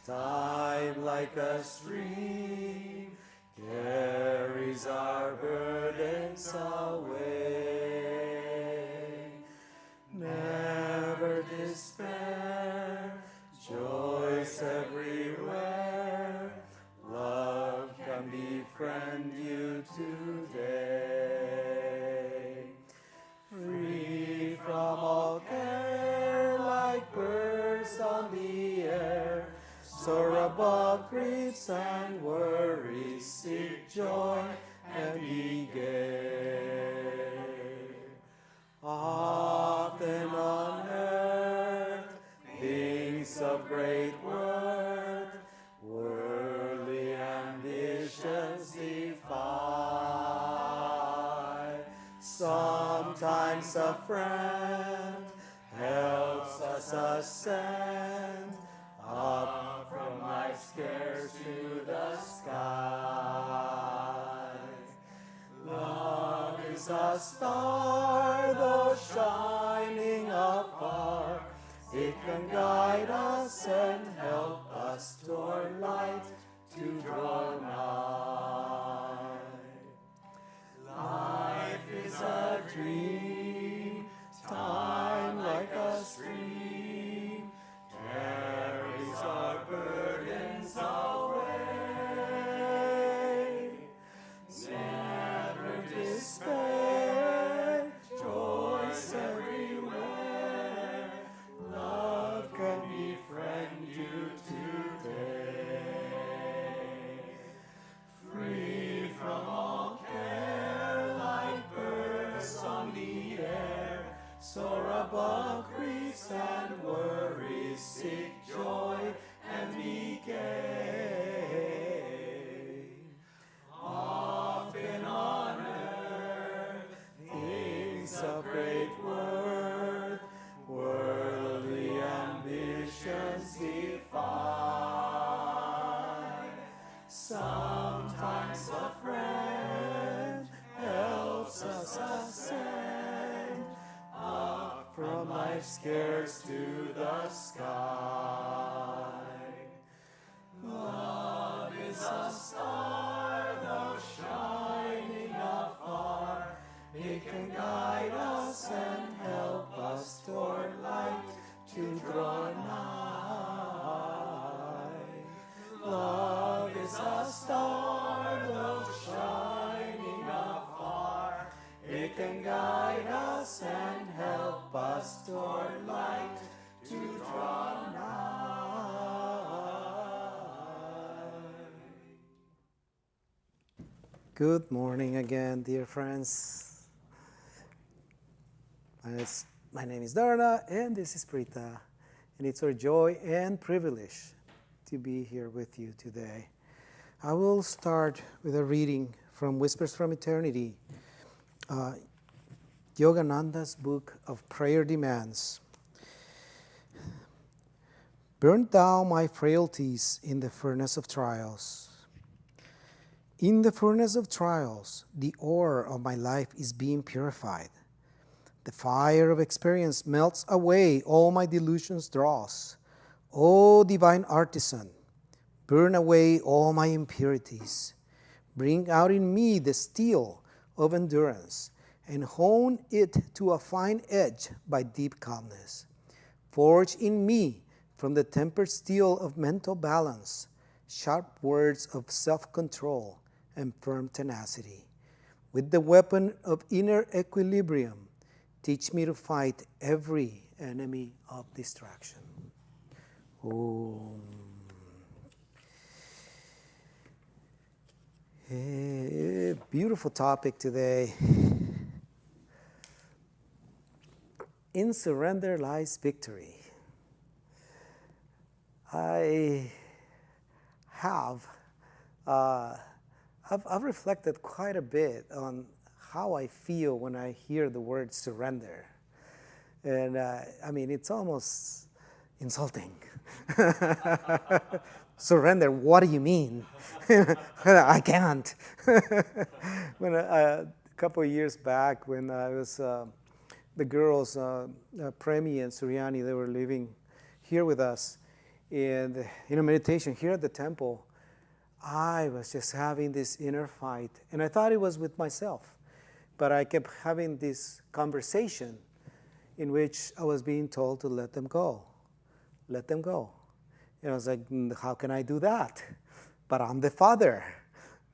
Time like a stream carries our burdens away. Never despair, joys everywhere. Love can befriend you today. Free from all care, like birds on the air, soar above griefs and worries, seek joy and be gay. Often on earth, things of great worth, worldly ambitions defy. Sometimes a friend helps us ascend up from life's cares to the sky. Love is a star, though shining afar. It can guide us and help us toward light to draw nigh. Life is a dream, time like a stream, carries our burdens away. Never despair, joys everywhere. Love can befriend you today. Free from all care, like birds on the air, soar above griefs and worries, seek joy and be gay. Often on earth, things of great worth, worldly ambitions defy. Sometimes a friend helps us ascend up from life's cares to the sky. Love is a star, though shining afar. It can guide us and help us toward light to draw nigh. Love is a star, though shining afar. It can guide us and help us toward light to draw nigh. Good morning again, dear friends. My name is Dharna, and this is Prita, and it's our joy and privilege to be here with you today. I will start with a reading from Whispers from Eternity, Yogananda's book of prayer demands. Burn down my frailties in the furnace of trials. In the furnace of trials, the ore of my life is being purified. The fire of experience melts away all my delusions' dross. O divine artisan, burn away all my impurities. Bring out in me the steel of endurance and hone it to a fine edge by deep calmness. Forge in me from the tempered steel of mental balance sharp words of self-control and firm tenacity. With the weapon of inner equilibrium, teach me to fight every enemy of distraction. Om. Beautiful topic today. In surrender lies victory. I have I've reflected quite a bit on how I feel when I hear the word surrender. And I mean, it's almost insulting. Surrender, what do you mean? I can't. When a couple of years back, when I was, the girls, Premi and Suryani, they were living here with us. And meditation here at the temple, I was just having this inner fight, and I thought it was with myself, but I kept having this conversation in which I was being told to let them go, let them go. And I was like, how can I do that? But I'm the father.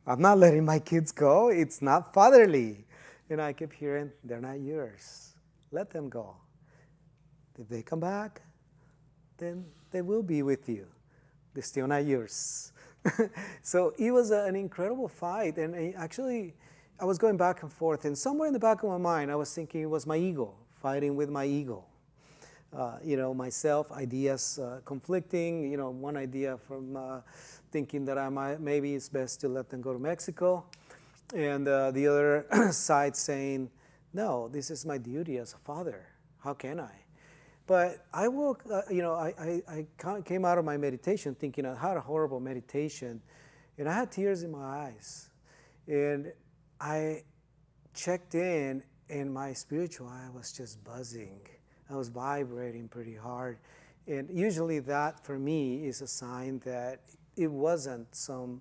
I'm not letting my kids go. It's not fatherly. And I kept hearing, they're not yours. Let them go. If they come back, then they will be with you. They're still not yours. So it was an incredible fight. And actually, I was going back and forth. And somewhere in the back of my mind, I was thinking it was my ego, fighting with my ego. Myself, ideas conflicting. One idea from thinking that maybe it's best to let them go to Mexico. And the other side saying, no, this is my duty as a father. How can I? But I woke, I came out of my meditation thinking I had a horrible meditation, and I had tears in my eyes. And I checked in, and my spiritual eye was just buzzing. I was vibrating pretty hard. And usually that, for me, is a sign that it wasn't some,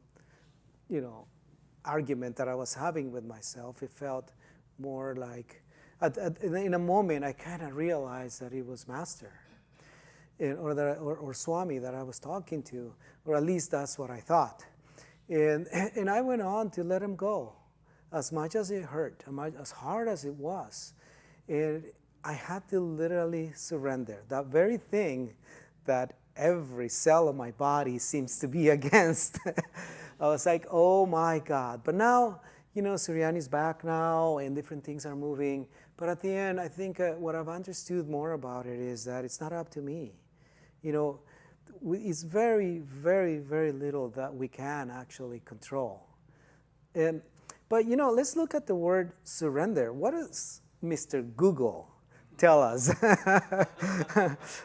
argument that I was having with myself. It felt more like, in a moment, I kind of realized that it was Master or Swami that I was talking to, or at least that's what I thought. And I went on to let him go, as much as it hurt, as hard as it was. And I had to literally surrender. That very thing that every cell of my body seems to be against. I was like, oh my God. But now, Suryani's back now and different things are moving. But at the end, I think what I've understood more about it is that it's not up to me. It's very, very, very little that we can actually control. But let's look at the word surrender. What does Mr. Google tell us?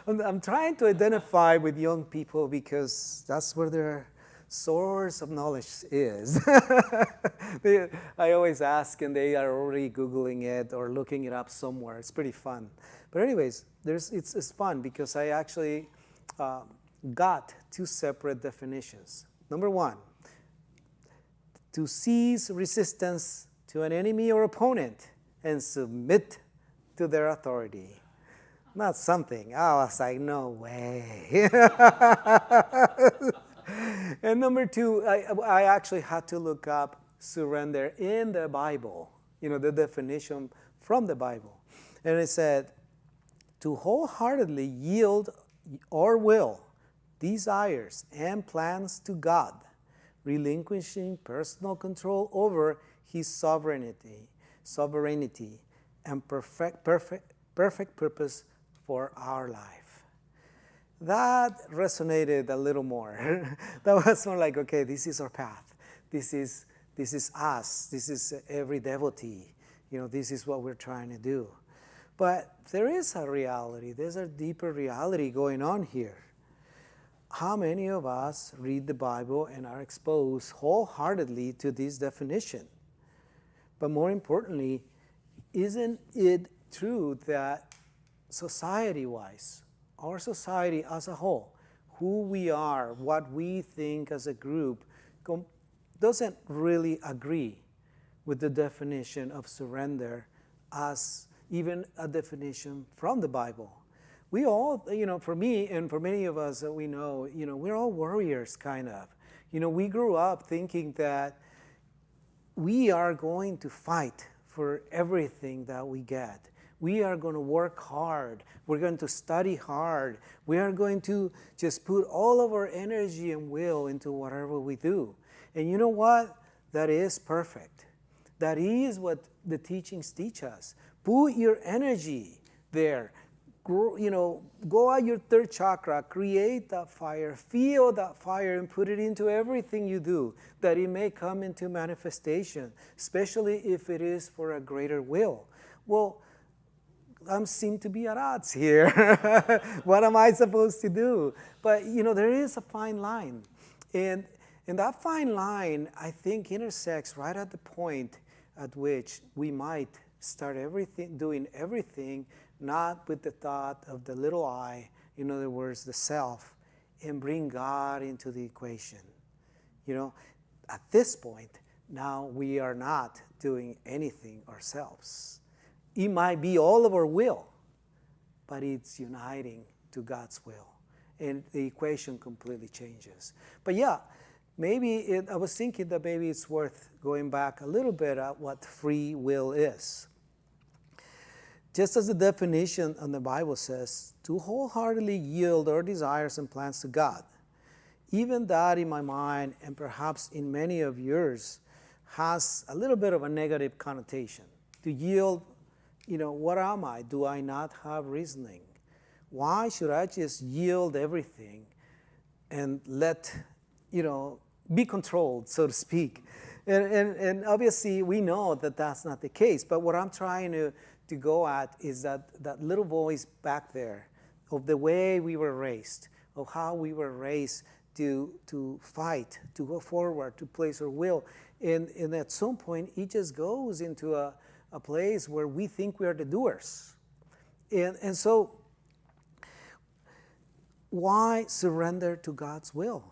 I'm trying to identify with young people because that's where their source of knowledge is. I always ask, and they are already Googling it or looking it up somewhere. It's pretty fun. But anyways, it's fun because I actually got two separate definitions. Number one, to cease resistance to an enemy or opponent and submit to their authority. Not something. I was like, no way. And number two, I actually had to look up surrender in the Bible, the definition from the Bible. And it said, to wholeheartedly yield our will, desires, and plans to God, relinquishing personal control over His sovereignty, and perfect purpose for our life. That resonated a little more. That was more like, okay, this is our path. This is us. This is every devotee. This is what we're trying to do. But there is a reality. There's a deeper reality going on here. How many of us read the Bible and are exposed wholeheartedly to this definition? But more importantly, isn't it true that society-wise, our society as a whole, who we are, what we think as a group, doesn't really agree with the definition of surrender as even a definition from the Bible? We all, for me and for many of us that we know, we're all warriors, kind of. We grew up thinking that we are going to fight for everything that we get. We are going to work hard. We're going to study hard. We are going to just put all of our energy and will into whatever we do. And you know what? That is perfect. That is what the teachings teach us. Put your energy there. Go at your third chakra, create that fire, feel that fire, and put it into everything you do, that it may come into manifestation, especially if it is for a greater will. Well, I seem to be at odds here. What am I supposed to do? But, there is a fine line. And that fine line, I think, intersects right at the point at which we might start doing everything, not with the thought of the little I, in other words, the self, and bring God into the equation. At this point, now we are not doing anything ourselves. It might be all of our will, but it's uniting to God's will. And the equation completely changes. But yeah, I was thinking that maybe it's worth going back a little bit at what free will is. Just as the definition in the Bible says, to wholeheartedly yield our desires and plans to God. Even that in my mind, and perhaps in many of yours, has a little bit of a negative connotation. To yield, what am I? Do I not have reasoning? Why should I just yield everything and let, be controlled, so to speak? And obviously we know that that's not the case. But what I'm trying to go at is that little voice back there of the way we were raised, of how we were raised to fight, to go forward, to place our will. And at some point, it just goes into a place where we think we are the doers. And so, why surrender to God's will?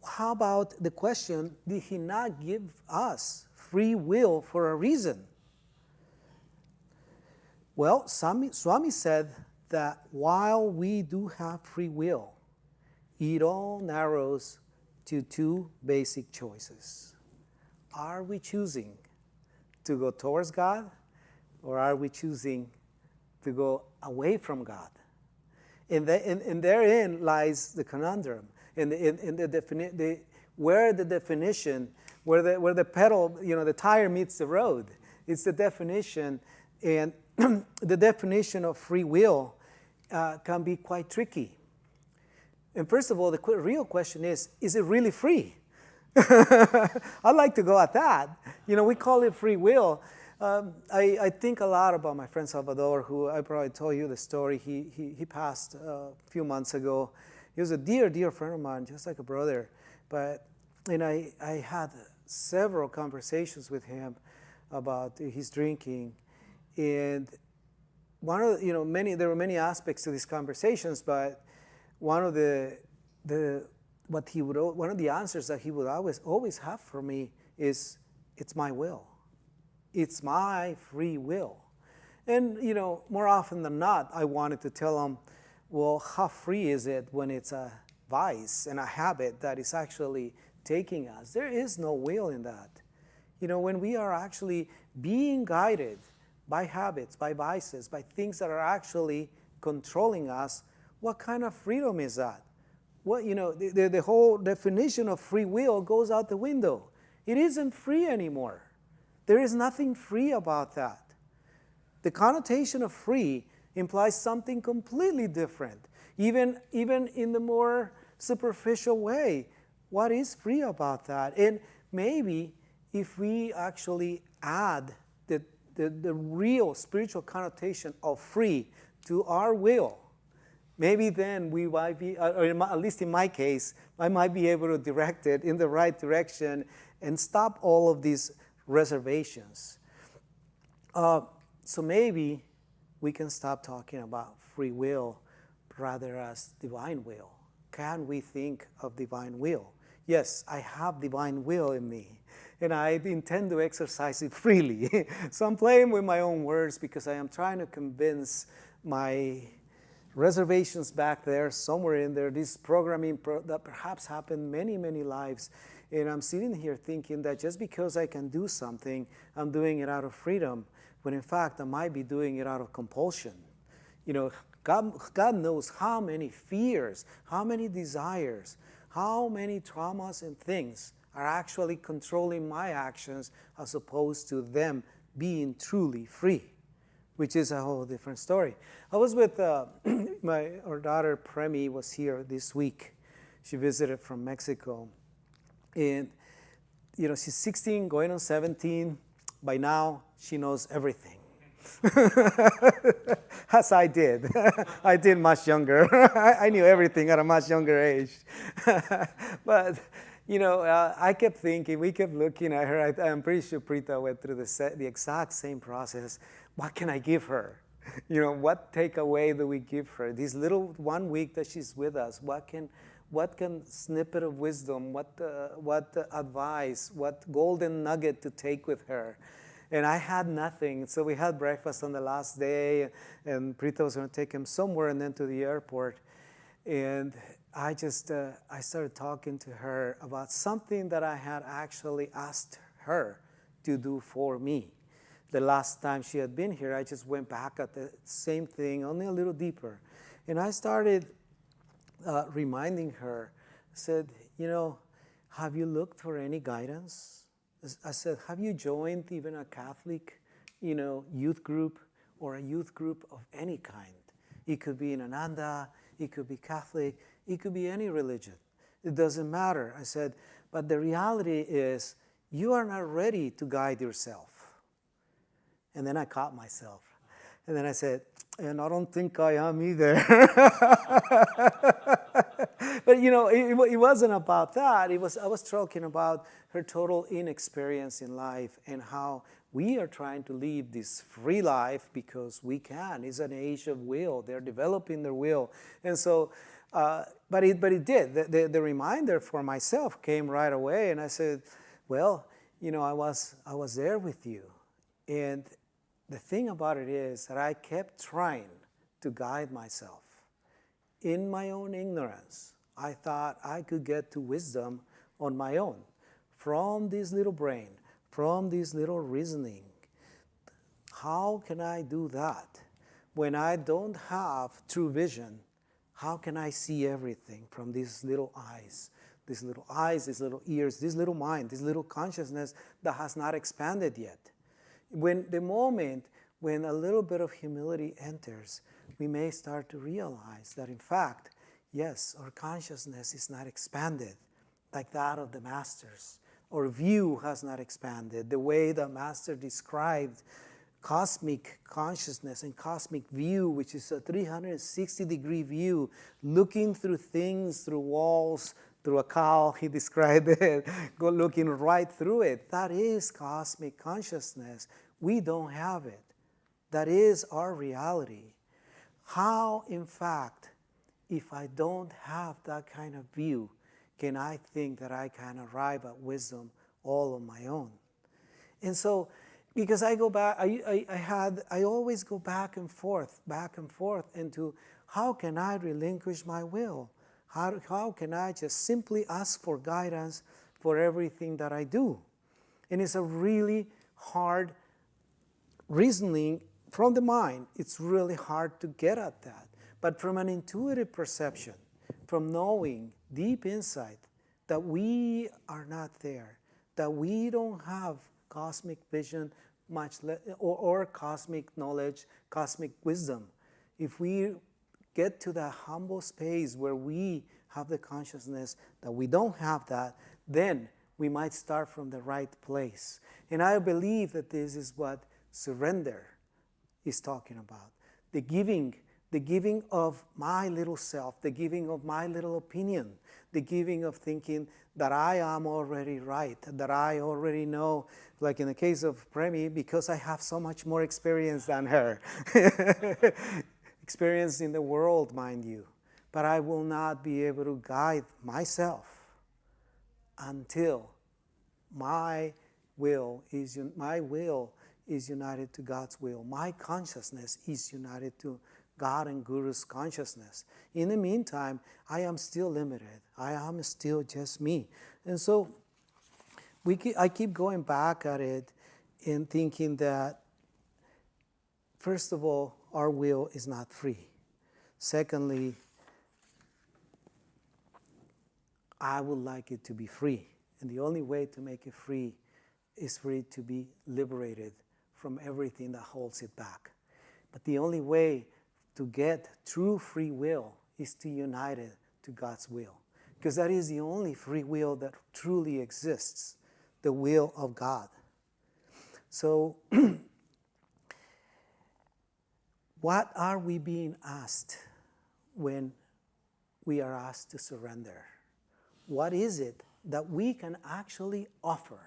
How about the question, did He not give us free will for a reason? Well, Swami said that while we do have free will, it all narrows to two basic choices. Are we choosing to go towards God, or are we choosing to go away from God? And therein lies the conundrum. Where the pedal, the tire meets the road. It's the definition, and the definition of free will can be quite tricky. And first of all, the real question is it really free? I'd like to go at that. We call it free will. I think a lot about my friend Salvador, who I probably told you the story. He passed a few months ago. He was a dear, dear friend of mine, just like a brother. And I had several conversations with him about his drinking. And one of there were many aspects to these conversations, but one of the answers that he would always have for me is, it's my will. It's my free will. And, more often than not, I wanted to tell him, well, how free is it when it's a vice and a habit that is actually taking us? There is no will in that. When we are actually being guided by habits, by vices, by things that are actually controlling us, what kind of freedom is that? The whole definition of free will goes out the window. It isn't free anymore. There is nothing free about that. The connotation of free implies something completely different, even in the more superficial way. What is free about that? And maybe if we actually add the real spiritual connotation of free to our will, maybe then we might be, or at least in my case, I might be able to direct it in the right direction and stop all of these reservations. So maybe we can stop talking about free will rather as divine will. Can we think of divine will? Yes, I have divine will in me, and I intend to exercise it freely. So I'm playing with my own words because I am trying to convince my reservations back there, somewhere in there, this programming that perhaps happened many, many lives. And I'm sitting here thinking that just because I can do something, I'm doing it out of freedom, when in fact I might be doing it out of compulsion. God knows how many fears, how many desires, how many traumas and things are actually controlling my actions as opposed to them being truly free, which is a whole different story. I was with our daughter Premi was here this week. She visited from Mexico. And, she's 16, going on 17. By now, she knows everything. As I did. I did much younger. I knew everything at a much younger age. But, I kept thinking, we kept looking at her. I'm pretty sure Prita went through the exact same process. What can I give her? What takeaway do we give her? This little 1 week that she's with us, what can snippet of wisdom, what advice, what golden nugget to take with her? And I had nothing. So we had breakfast on the last day, and Prita was going to take him somewhere and then to the airport. And I started talking to her about something that I had actually asked her to do for me. The last time she had been here, I just went back at the same thing, only a little deeper. And I started reminding her, I said, have you looked for any guidance? I said, have you joined even a Catholic, youth group or a youth group of any kind? It could be in Ananda, it could be Catholic, it could be any religion. It doesn't matter. I said, but the reality is you are not ready to guide yourself. And then I caught myself. And then I said, and I don't think I am either. But it wasn't about that. I was talking about her total inexperience in life and how we are trying to live this free life because we can. It's an age of will. They're developing their will. And so, but it did. The reminder for myself came right away. And I said, well, I was there with you. And the thing about it is that I kept trying to guide myself. In my own ignorance, I thought I could get to wisdom on my own, from this little brain, from this little reasoning. How can I do that? When I don't have true vision, how can I see everything from these little eyes? These little eyes, these little ears, this little mind, this little consciousness that has not expanded yet. When a little bit of humility enters, we may start to realize that in fact, yes, our consciousness is not expanded like that of the masters. Our view has not expanded the way the master described cosmic consciousness and cosmic view, which is a 360-degree view, looking through things, through walls, through a cow, he described it, looking right through it. That is cosmic consciousness. We don't have it. That is our reality. How, in fact, if I don't have that kind of view, can I think that I can arrive at wisdom all on my own? And so, because I go back, I always go back and forth into how can I relinquish my will? How can I just simply ask for guidance for everything that I do? And it's a really hard reasoning from the mind. It's really hard to get at that. But from an intuitive perception, from knowing deep insight that we are not there, that we don't have cosmic vision, or cosmic knowledge, cosmic wisdom. If we get to that humble space where we have the consciousness that we don't have that, then we might start from the right place. And I believe that this is what surrender is talking about. The giving of my little self, the giving of my little opinion, the giving of thinking that I am already right, that I already know, like in the case of Premi, because I have so much more experience than her. Experience in the world, mind you. But I will not be able to guide myself until my will is united to God's will. My consciousness is united to God and Guru's consciousness. In the meantime, I am still limited. I am still just me. And so I keep going back at it and thinking that, first of all, our will is not free. Secondly, I would like it to be free. And the only way to make it free is for it to be liberated from everything that holds it back. But the only way to get true free will is to unite it to God's will. Because that is the only free will that truly exists, the will of God. So, what are we being asked when we are asked to surrender? What is it that we can actually offer?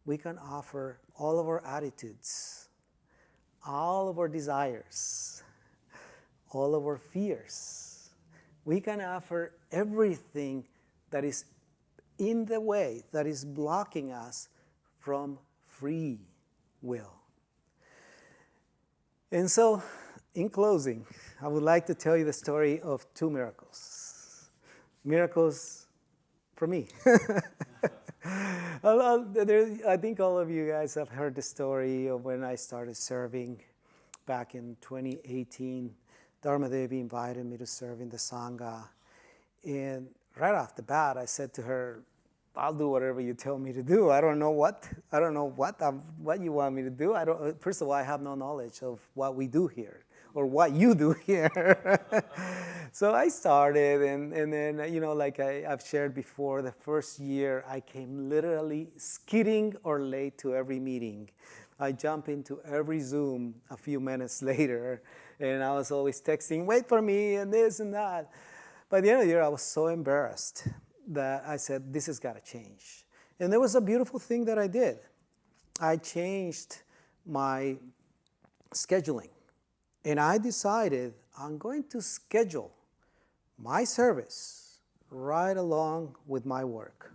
We can offer all of our attitudes, all of our desires, all of our fears. We can offer everything that is in the way, that is blocking us from free will. And so, in closing, I would like to tell you the story of two miracles. Miracles for me. I think all of you guys have heard the story of when I started serving back in 2018. Dharma Devi invited me to serve in the Sangha. And right off the bat, I said to her, I'll do whatever you tell me to do. I don't know what you want me to do. First of all, I have no knowledge of what we do here or what you do here. So I started, and then, like I've shared before, the first year I came literally skidding or late to every meeting. I jump into every Zoom a few minutes later, and I was always texting, wait for me, and this and that. By the end of the year, I was so embarrassed that I said, this has got to change. And there was a beautiful thing that I did. I changed my scheduling. And I decided I'm going to schedule my service right along with my work.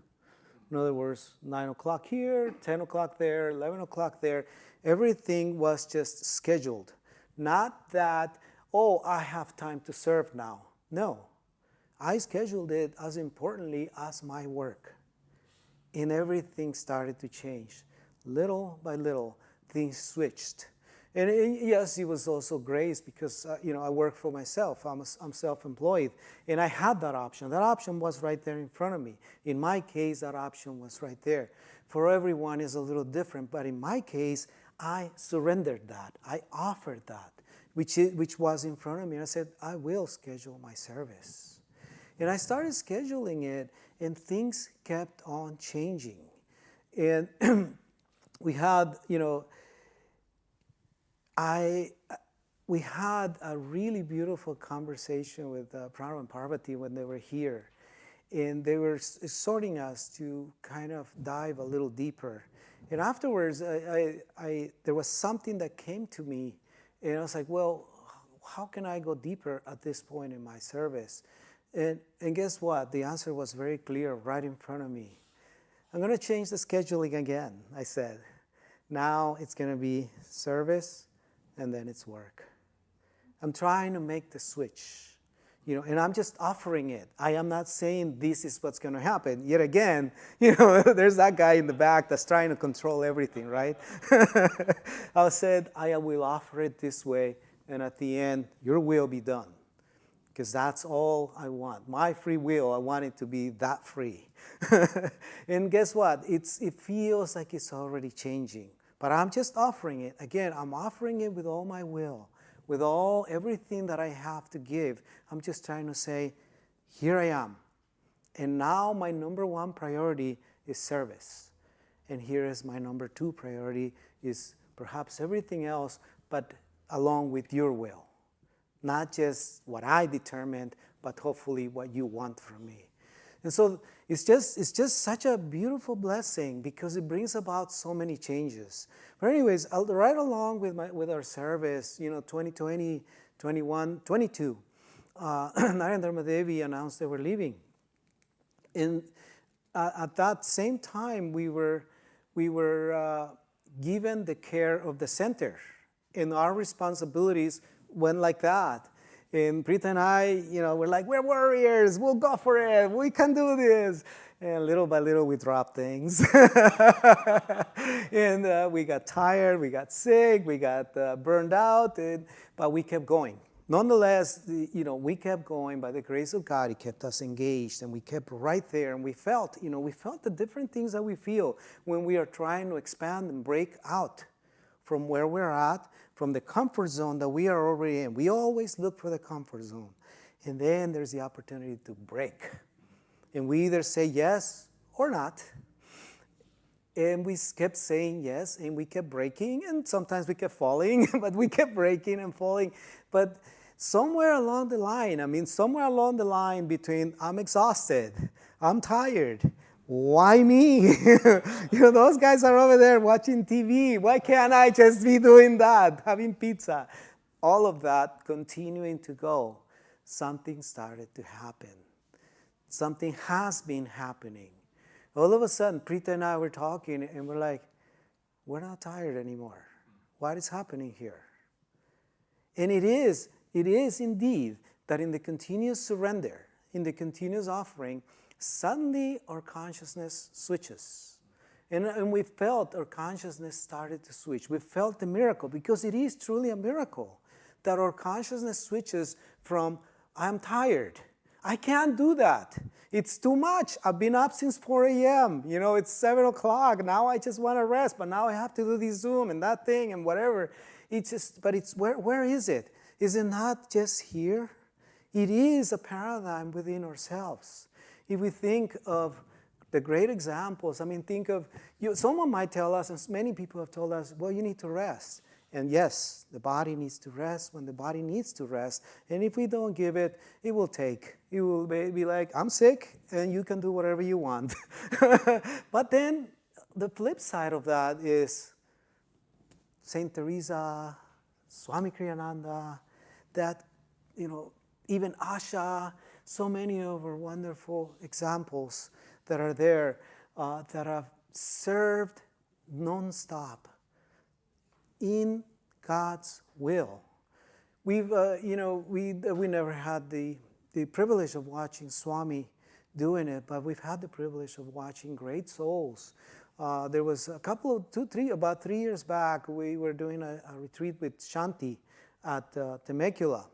In other words, 9 o'clock here, 10 o'clock there, 11 o'clock there. Everything was just scheduled. Not that, I have time to serve now. No. I scheduled it as importantly as my work. And everything started to change. Little by little, things switched. And yes, it was also grace because, I work for myself. I'm self-employed. And I had that option. That option was right there in front of me. In my case, that option was right there. For everyone, it's a little different. But in my case, I surrendered that. I offered that, which was in front of me. I said, I will schedule my service. And I started scheduling it, and things kept on changing. And we had, we had a really beautiful conversation with Pranav and Parvati when they were here. And they were exhorting us to kind of dive a little deeper. And afterwards, there was something that came to me, and I was like, well, how can I go deeper at this point in my service? And guess what? The answer was very clear right in front of me. I'm going to change the scheduling again, I said. Now it's going to be service, and then it's work. I'm trying to make the switch, and I'm just offering it. I am not saying this is what's going to happen. Yet again, there's that guy in the back that's trying to control everything, right? I said, I will offer it this way, and at the end, your will be done. Because that's all I want. My free will, I want it to be that free. And guess what? It feels like it's already changing. But I'm just offering it. Again, I'm offering it with all my will, with everything that I have to give. I'm just trying to say, here I am. And now my number one priority is service. And here is my number two priority is perhaps everything else, but along with your will. Not just what I determined, but hopefully what you want from me. And so it's just such a beautiful blessing because it brings about so many changes. But anyways, right along with our service, 2020, 21, 22, Narendra Dharma Devi announced they were leaving. And at that same time, we were given the care of the center, and our responsibilities went like that. And Prita and I, we're like, we're warriors, we'll go for it, we can do this. And little by little, we dropped things. And we got tired, we got sick, we got burned out, but we kept going. Nonetheless, we kept going. By the grace of God, He kept us engaged, and we kept right there. And we felt the different things that we feel when we are trying to expand and break out from where we're at, from the comfort zone that we are already in. We always look for the comfort zone. And then there's the opportunity to break. And we either say yes or not. And we kept saying yes, and we kept breaking, and sometimes we kept falling, but we kept breaking and falling. But somewhere along the line between I'm exhausted, I'm tired, Why me? Those guys are over there watching TV. Why can't I just be doing that, having pizza? All of that continuing to go, something started to happen. Something has been happening. All of a sudden, Preeta and I were talking, and we're like, we're not tired anymore. What is happening here? And it is indeed that in the continuous surrender, in the continuous offering, suddenly our consciousness switches. And we felt our consciousness started to switch. We felt the miracle, because it is truly a miracle that our consciousness switches from, I'm tired. I can't do that. It's too much. I've been up since 4 a.m. It's 7 o'clock. Now I just want to rest, but now I have to do this Zoom and that thing and whatever. But where is it? Is it not just here? It is a paradigm within ourselves. If we think of the great examples, think of, someone might tell us, and many people have told us, well, you need to rest. And yes, the body needs to rest when the body needs to rest. And if we don't give it, it will take. It will be like, I'm sick, and you can do whatever you want. But then the flip side of that is Saint Teresa, Swami Kriyananda, that, even Asha, so many of our wonderful examples that are there that have served nonstop in God's will. We never had the privilege of watching Swami doing it, but we've had the privilege of watching great souls. There was about 3 years back, we were doing a retreat with Shanti at Temecula.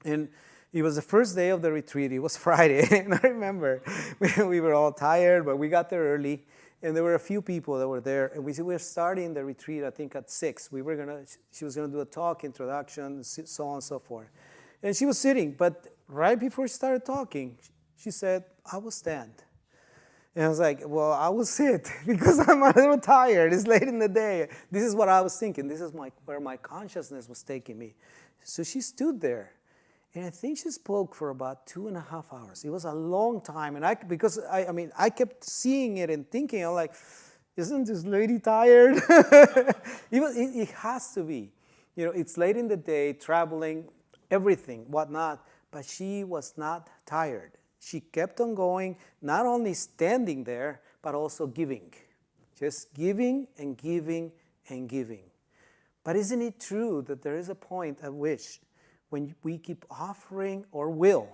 And it was the first day of the retreat. It was Friday, and I remember we were all tired, but we got there early. And there were a few people that were there, and we were starting the retreat, I think, at 6. She was gonna do a talk, introduction, so on and so forth. And she was sitting, but right before she started talking, she said, I will stand. And I was like, well, I will sit, because I'm a little tired. It's late in the day. This is what I was thinking. This is where my consciousness was taking me. So she stood there. And I think she spoke for about 2.5 hours. It was a long time. And I kept seeing it and thinking, I'm like, isn't this lady tired? It has to be. It's late in the day, traveling, everything, whatnot. But she was not tired. She kept on going, not only standing there, but also giving. Just giving and giving and giving. But isn't it true that there is a point at which, when we keep offering our will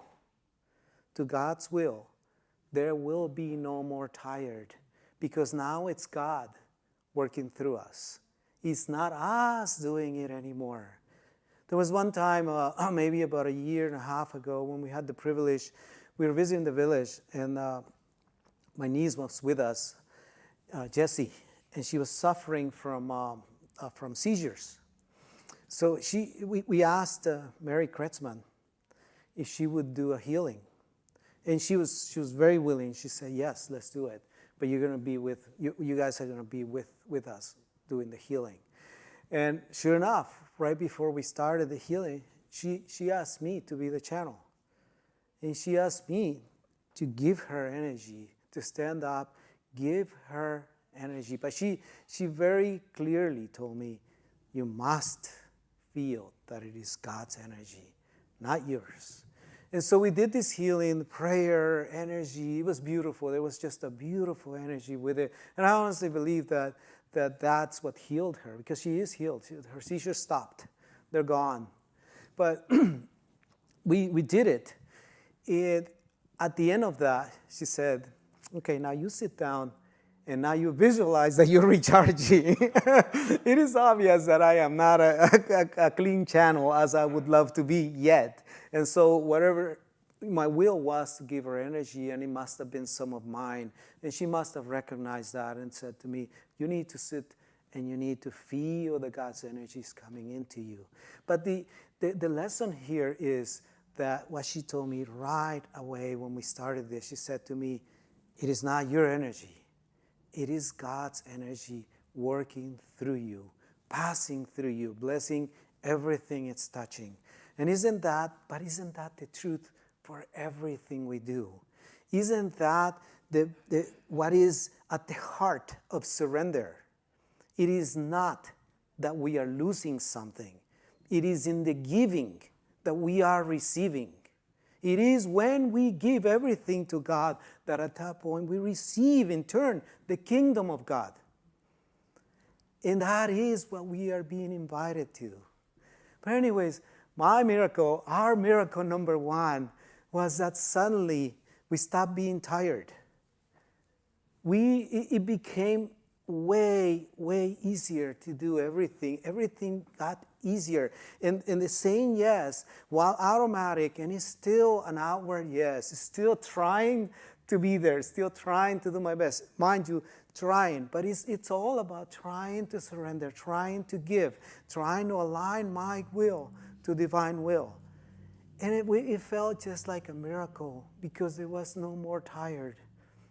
to God's will, there will be no more tired, because now it's God working through us. It's not us doing it anymore. There was one time, maybe about 1.5 years ago, when we had the privilege, we were visiting the village, and my niece was with us, Jessie, and she was suffering from seizures. So we asked Mary Kretzmann if she would do a healing. And she was very willing. She said, yes, let's do it. But you're going to be you guys are going to be with us doing the healing. And sure enough, right before we started the healing, she asked me to be the channel. And she asked me to give her energy, to stand up, give her energy. But she very clearly told me, you must feel that it is God's energy, not yours. And so we did this healing, prayer, energy. It was beautiful. There was just a beautiful energy with it. And I honestly believe that's what healed her, because she is healed. Her seizures stopped. They're gone. But we did it. At the end of that, she said, okay, now you sit down, and now you visualize that you're recharging. It is obvious that I am not a clean channel as I would love to be yet. And so whatever my will was to give her energy, and it must have been some of mine. And she must have recognized that and said to me, you need to sit and you need to feel that God's energy is coming into you. But the lesson here is that what she told me right away when we started this, she said to me, it is not your energy. It is God's energy working through you, passing through you, blessing everything it's touching. And isn't that the truth for everything we do? Isn't that what is at the heart of surrender. It is not that we are losing something. It is in the giving that we are receiving. It is when we give everything to God that at that point we receive in turn the kingdom of God. And that is what we are being invited to. But anyways, our miracle number one, was that suddenly we stopped being tired. It became way easier to do everything got easier. And the saying yes, while automatic, and it's still an outward yes, it's still trying to be there, still trying to do my best. Mind you, trying, but it's all about trying to surrender, trying to give, trying to align my will to divine will. And it felt just like a miracle because there was no more tired.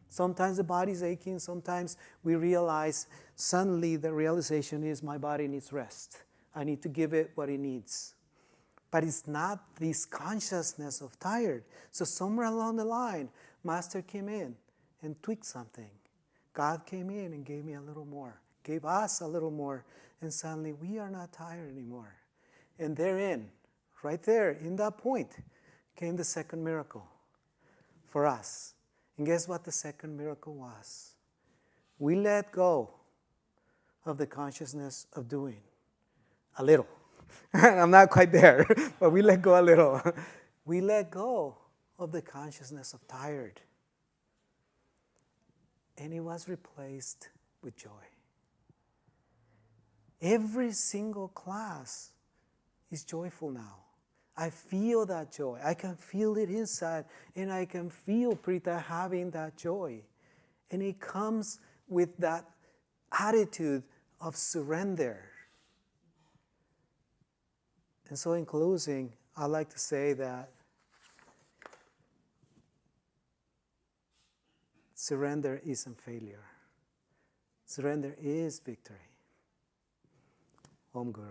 Sometimes the body's aching. Sometimes we realize suddenly the realization is my body needs rest. I need to give it what it needs. But it's not this consciousness of tired. So somewhere along the line, Master came in and tweaked something. God came in and gave me a little more, gave us a little more, and suddenly we are not tired anymore. And therein, right there, in that point, came the second miracle for us. And guess what the second miracle was? We let go of the consciousness of doing. A little. I'm not quite there, but we let go a little. We let go of the consciousness of tired. And it was replaced with joy. Every single class is joyful now. I feel that joy. I can feel it inside, and I can feel Prita having that joy. And it comes with that attitude of surrender. And so in closing, I'd like to say that surrender isn't failure. Surrender is victory. Om Guru.